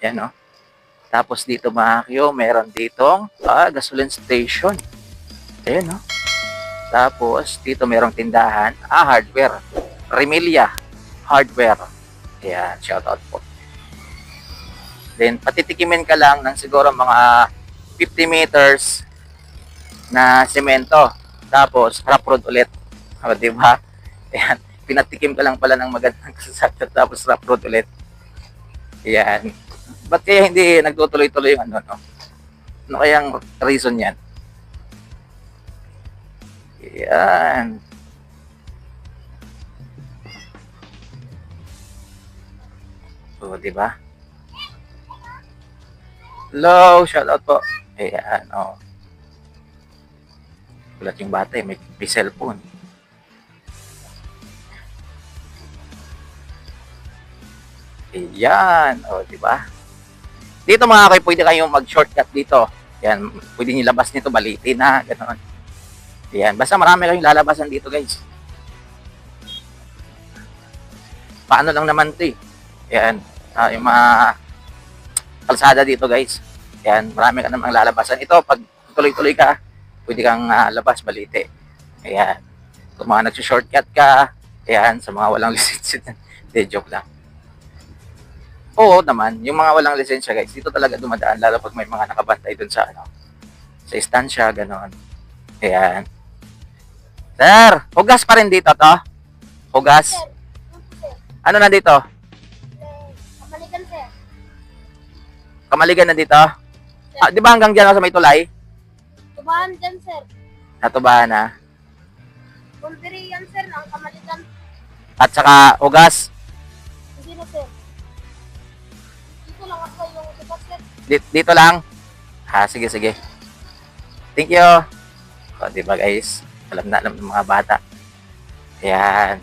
Yan, no? Tapos dito mga Q, meron ditong gasoline station. Ayan, no? Tapos dito merong tindahan, hardware. Remilia Hardware. Ayan, shoutout po. Then, patitikimin ka lang ng siguro mga 50 meters na semento. Tapos, rough road ulit. O, diba? Ayan, pinatikim ka lang pala ng magandang sasakyan tapos rough road ulit. Ayan. Ba't kaya hindi nagtutuloy-tuloy yung ano, no? Ano kayang reason yan? Ayan. O, diba? Hello, shout out po. Ayan, o. Kulat yung bata, may cellphone. Ayan, o, diba? Dito mga kayo, pwede kayong mag-shortcut dito. Ayan, pwede nyo labas nito, balitin na, gano'n. Ayan, basta marami kayong lalabasan dito, guys. Paano lang naman ito eh. Ayan, yung mga kalsada dito, guys. Ayan, marami ka namang lalabasan. Ito, pag tuloy-tuloy ka, pwede kang labas, balite. Ayan, kung mga nagsushortcut ka, ayan, sa mga walang lisensya, de joke lang. Oo naman, yung mga walang lisensya guys, dito talaga dumadaan lalo pag may mga nakabantay dun sa ano, sa istansya, gano'n. Ayan. Sir, hugas pa rin dito to? Hugas? Ano na dito? Kamalikan, sir. Kamaligan na dito? Di ba hanggang dyan sa may tulay? Tubahan dyan, sir. Natubahan na. Pulbiri yan, sir, ng kamalikan. At saka hugas? Hindi na, sir. Dito lang ako yung lupas, sir. Dito lang? Sige, sige. Thank you. O, diba guys? Alam na alam ng mga bata. Ayan.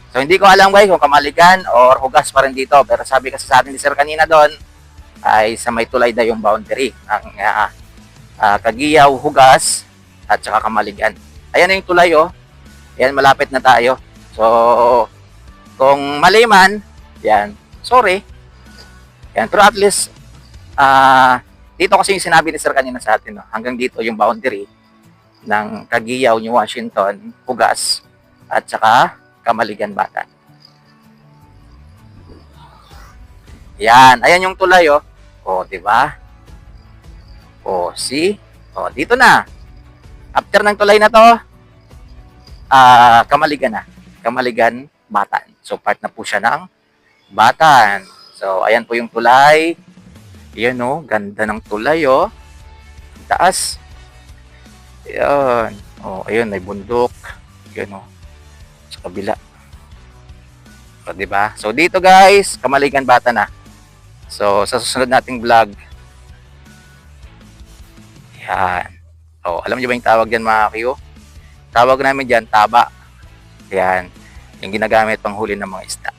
So, hindi ko alam guys kung kamalikan or hugas pa rin dito. Pero sabi kasi sa atin ni Sir kanina doon, ay sa may tulay na yung boundary ng Kagiyaw, Hugas, at saka Kamaligan. Ayan na yung tulay, oh. Ayan, malapit na tayo. So, kung mali man, yan, sorry. Yan, pero at least, dito kasi yung sinabi ni Sir kanina sa atin, no? Hanggang dito yung boundary ng Kagiyaw, New Washington, Hugas, at saka Kamaligan, Batan. Yan, ayan yung tulay, oh. O, di ba? O, see? O, dito na. After ng tulay na to, Kamaligan na. Kamaligan, Batan. So, part na po siya ng Batan. So, ayan po yung tulay. Ayan, oh. Ganda ng tulay, oh. Taas. Ayan. O, ayun, may bundok. Ayan, oh. Sa kabila. O, diba? So, dito guys, Kamaligan, Batan na. So, sa susunod nating vlog, yan. O, alam niyo ba yung tawag dyan mga Q? Tawag namin dyan, taba. Yan. Yung ginagamit pang huli ng mga isda.